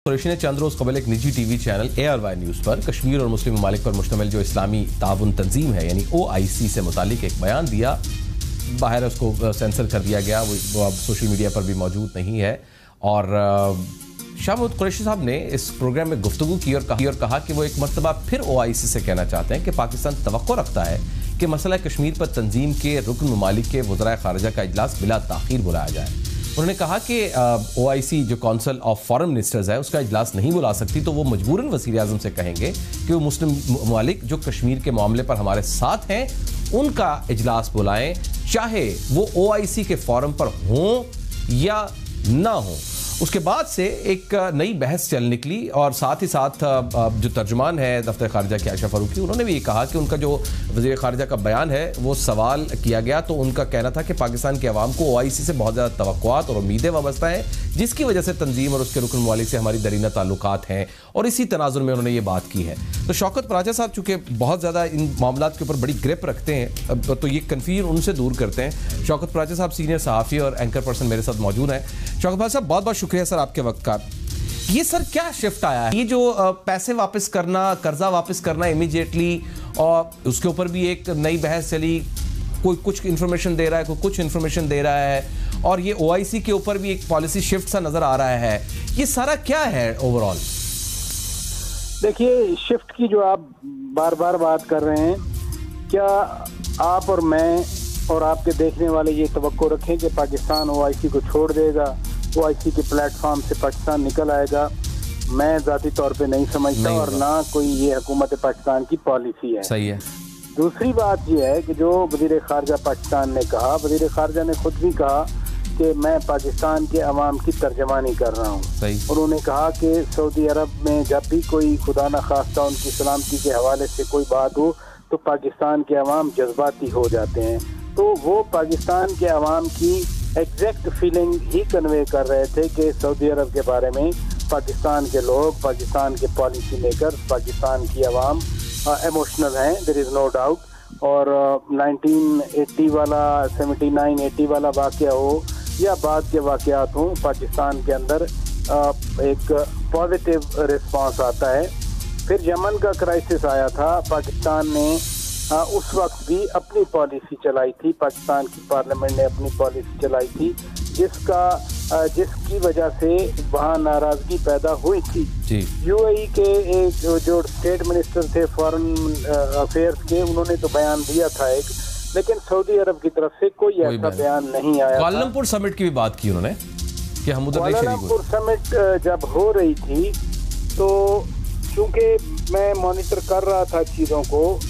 कुरैशी ने चंद रोज़ कबल एक निजी टीवी चैनल ARY न्यूज़ पर कश्मीर और मुस्लिम ममालिक पर मुश्तमिल जो इस्लामी ताउन तंजीम है यानी OIC से मुतालिक एक बयान दिया। बाहर उसको सेंसर कर दिया गया, वो अब सोशल मीडिया पर भी मौजूद नहीं है। और शाह महमूद कुरैशी साहब ने इस प्रोग्राम में गुफ्तगू की और कहा कि वो एक मरतबा फिर OIC से कहना चाहते हैं कि पाकिस्तान तवक्को रखता है कि मसला कश्मीर पर तंजीम के रुकन ममालिक के वज़राए ख़ारिजा का इजलास बिला ताख़ीर बुलाया जाए। उन्होंने कहा कि OIC जो काउंसिल ऑफ फॉरेन मिनिस्टर्स है उसका इजलास नहीं बुला सकती, तो वो मजबूरन वज़ीर आज़म से कहेंगे कि वो मुस्लिम ममालिक जो कश्मीर के मामले पर हमारे साथ हैं उनका इजलास बुलाएं, चाहे वो OIC के फोरम पर हों या ना हो। उसके बाद से एक नई बहस चल निकली और साथ ही साथ जो तर्जुमान है दफ्तर खारजा के आयशा फारूकी, उन्होंने भी ये कहा कि उनका जो वज़ीर खारजा का बयान है वो सवाल किया गया तो उनका कहना था कि पाकिस्तान के अवाम को OIC से बहुत ज़्यादा तवक्कुआत और उम्मीदें वाबस्ता हैं, जिसकी वजह से तंजीम और उसके रुकन ममालिक से हमारी दरीना ताल्लुकात हैं, और इसी तनाजुर में उन्होंने ये बात की है। तो शौकत पराजा साहब चूँकि बहुत ज़्यादा इन मामलात के ऊपर बड़ी ग्रिप रखते हैं तो ये कन्फ्यूजन उनसे दूर करते हैं। शौकत पराजा साहब सीनियर सहाफ़ी और एंकर पर्सन मेरे साथ मौजूद हैं। शौकत पराजा साहब, बहुत बहुत शुक्रिया सर आपके वक्त का। ये सर क्या शिफ्ट आया है, ये जो पैसे वापस करना, कर्जा वापस करना इमीडिएटली, और उसके ऊपर भी एक नई बहस चली, कोई कुछ इन्फॉर्मेशन दे रहा है, कोई कुछ इन्फॉर्मेशन दे रहा है, और ये OIC के ऊपर भी एक पॉलिसी शिफ्ट सा नजर आ रहा है। ये सारा क्या है ओवरऑल? देखिए, शिफ्ट की जो आप बार बार बात कर रहे हैं, क्या आप और मैं और आपके देखने वाले ये तवक्को रखें कि पाकिस्तान OIC को छोड़ देगा, OIC के प्लेटफॉर्म से पाकिस्तान निकल आएगा? मैं ज़ाती तौर पे नहीं समझता, और ना कोई ये हुकूमत पाकिस्तान की पॉलिसी है। सही है। दूसरी बात यह है कि जो वज़ीर ख़ारजा पाकिस्तान ने कहा, वज़ीर ख़ारजा ने खुद भी कहा कि मैं पाकिस्तान के अवाम की तर्जमानी कर रहा हूँ। उन्होंने कहा कि सऊदी अरब में जब भी कोई खुदा न खास्ता उनकी सलामती के हवाले से कोई बात हो तो पाकिस्तान के अवाम जज्बाती हो जाते हैं। तो वो पाकिस्तान के अवाम की एग्जैक्ट फीलिंग ही कन्वे कर रहे थे कि सऊदी अरब के बारे में पाकिस्तान के लोग, पाकिस्तान के पॉलिसी मेकर, पाकिस्तान की अवाम इमोशनल हैं, देयर इज़ नो डाउट। और 1980 वाला 79-80 वाला वाक़या हो या बाद के वाक़यात हों, पाकिस्तान के अंदर एक पॉजिटिव रिस्पांस आता है। फिर यमन का क्राइसिस आया था, पाकिस्तान ने उस वक्त भी अपनी पॉलिसी चलाई थी, पाकिस्तान की पार्लियामेंट ने अपनी पॉलिसी चलाई थी, जिसकी वजह से वहाँ नाराज़गी पैदा हुई थी। UAE के एक जो स्टेट मिनिस्टर थे फॉरेन अफेयर्स के, उन्होंने तो बयान दिया था एक, लेकिन सऊदी अरब की तरफ से कोई ऐसा बयान नहीं आया। कुआलालंपुर समिट की भी बात की उन्होंने कि हम उधर नहीं शरीक हुए। कुआलालंपुर समिट जब हो रही थी तो चूंकि मैं मॉनिटर कर रहा था चीज़ों को,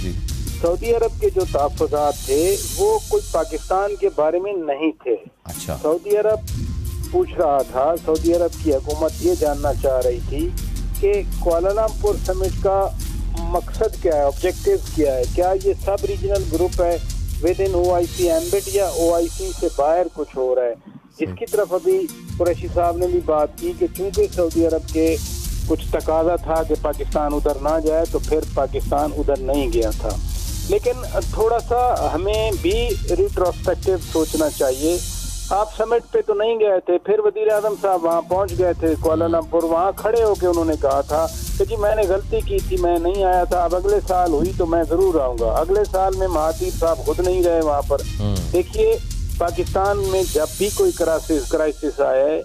सऊदी अरब के जो तहफ़्फ़ुज़ात थे वो कोई पाकिस्तान के बारे में नहीं थे। अच्छा। सऊदी अरब पूछ रहा था, सऊदी अरब की हुकूमत ये जानना चाह रही थी कि कुआलालंपुर समिट का मकसद क्या है, ऑब्जेक्टिव क्या है, क्या ये सब रीजनल ग्रुप है विद इन OIC एम्बिट या OIC से बाहर कुछ हो रहा है, जिसकी तरफ अभी कुरैशी साहब ने भी बात की कि चूंकि सऊदी अरब के कुछ तकाजा था कि पाकिस्तान उधर ना जाए, तो फिर पाकिस्तान उधर नहीं गया था। लेकिन थोड़ा सा हमें भी रिट्रोस्पेक्टिव सोचना चाहिए। आप समिट पे तो नहीं गए थे, फिर वज़ीर आज़म साहब वहाँ पहुँच गए थे कुआलालंपुर, वहाँ खड़े होकर उन्होंने कहा था कि जी मैंने गलती की थी, मैं नहीं आया था, अब अगले साल हुई तो मैं ज़रूर आऊँगा। अगले साल में महातीर साहब खुद नहीं रहे वहाँ पर। देखिए, पाकिस्तान में जब भी कोई क्राइसिस आए,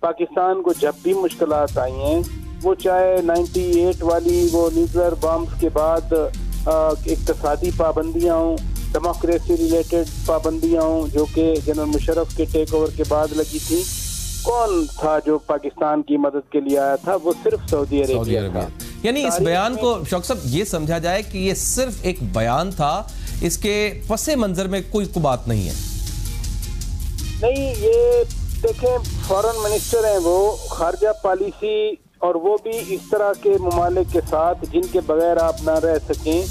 पाकिस्तान को जब भी मुश्किलात आई हैं, वो चाहे 98 वाली वो न्यूक्लियर बम्स के बाद इक़्तिसादी पाबंदियाँ हों, डेमोक्रेसी रिलेटेड पाबंदियाँ हों जो कि जनरल मुशर्रफ के टेक ओवर के बाद लगी थी, कौन था जो पाकिस्तान की मदद के लिए आया था? वो सिर्फ सऊदी अरेबिया था। यानी इस बयान को शौकत साहब ये समझा जाए कि ये सिर्फ एक बयान था, इसके पसे मंजर में कोई बात नहीं है? नहीं, ये देखें, फॉरेन मिनिस्टर हैं वो, खारजा पॉलिसी, और वो भी इस तरह के ममालिक के साथ जिनके बगैर आप ना रह सकें।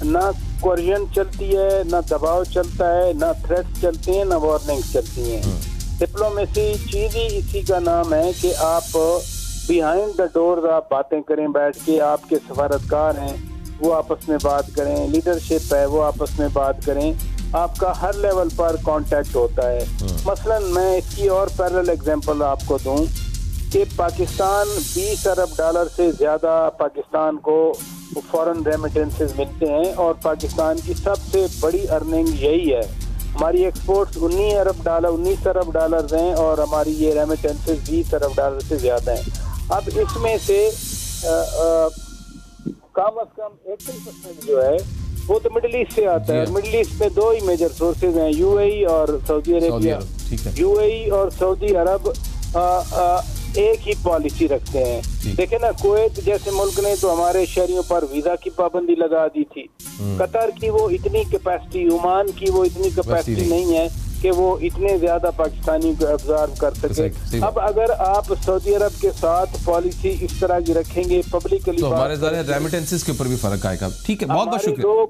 ना कोरियन चलती है, ना दबाव चलता है, ना थ्रेट्स चलती हैं, ना वार्निंग्स चलती हैं। डिप्लोमेसी चीज़ ही इसी का नाम है कि आप बिहाइंड द डोर्स आप बातें करें, बैठ के आपके सफारतकार हैं वो आपस में बात करें, लीडरशिप है वो आपस में बात करें, आपका हर लेवल पर कांटेक्ट होता है। मसलन मैं इसकी और पैरेलल एग्जांपल आपको दूं कि पाकिस्तान 20 अरब डॉलर से ज़्यादा पाकिस्तान को फॉरेन रेमिटेंसेस मिलते हैं और पाकिस्तान की सबसे बड़ी अर्निंग यही है। हमारी एक्सपोर्ट्स 19 अरब डॉलर हैं और हमारी ये रेमिटेंसेस 20 अरब डॉलर से ज़्यादा हैं। अब इसमें से कम अज़ कम 80% जो है वो तो मिडिल ईस्ट से आता है। मिडिल ईस्ट में दो ही मेजर सोर्सेज हैं, यूएई और सऊदी अरेबिया। यूएई और सऊदी अरब एक ही पॉलिसी रखते हैं। देखे ना, कुवैत जैसे मुल्क ने तो हमारे शहरियों पर वीजा की पाबंदी लगा दी थी। कतर की वो इतनी कैपेसिटी, ओमान की वो इतनी कैपेसिटी नहीं है कि वो इतने ज्यादा पाकिस्तानी को अब्जॉर्ब कर सके। अब अगर आप सऊदी अरब के साथ पॉलिसी इस तरह की रखेंगे पब्लिकली, तो हमारे रेमिटेंसेस के ऊपर भी फर्क आएगा। ठीक है, बहुत बहुत शुक्रिया।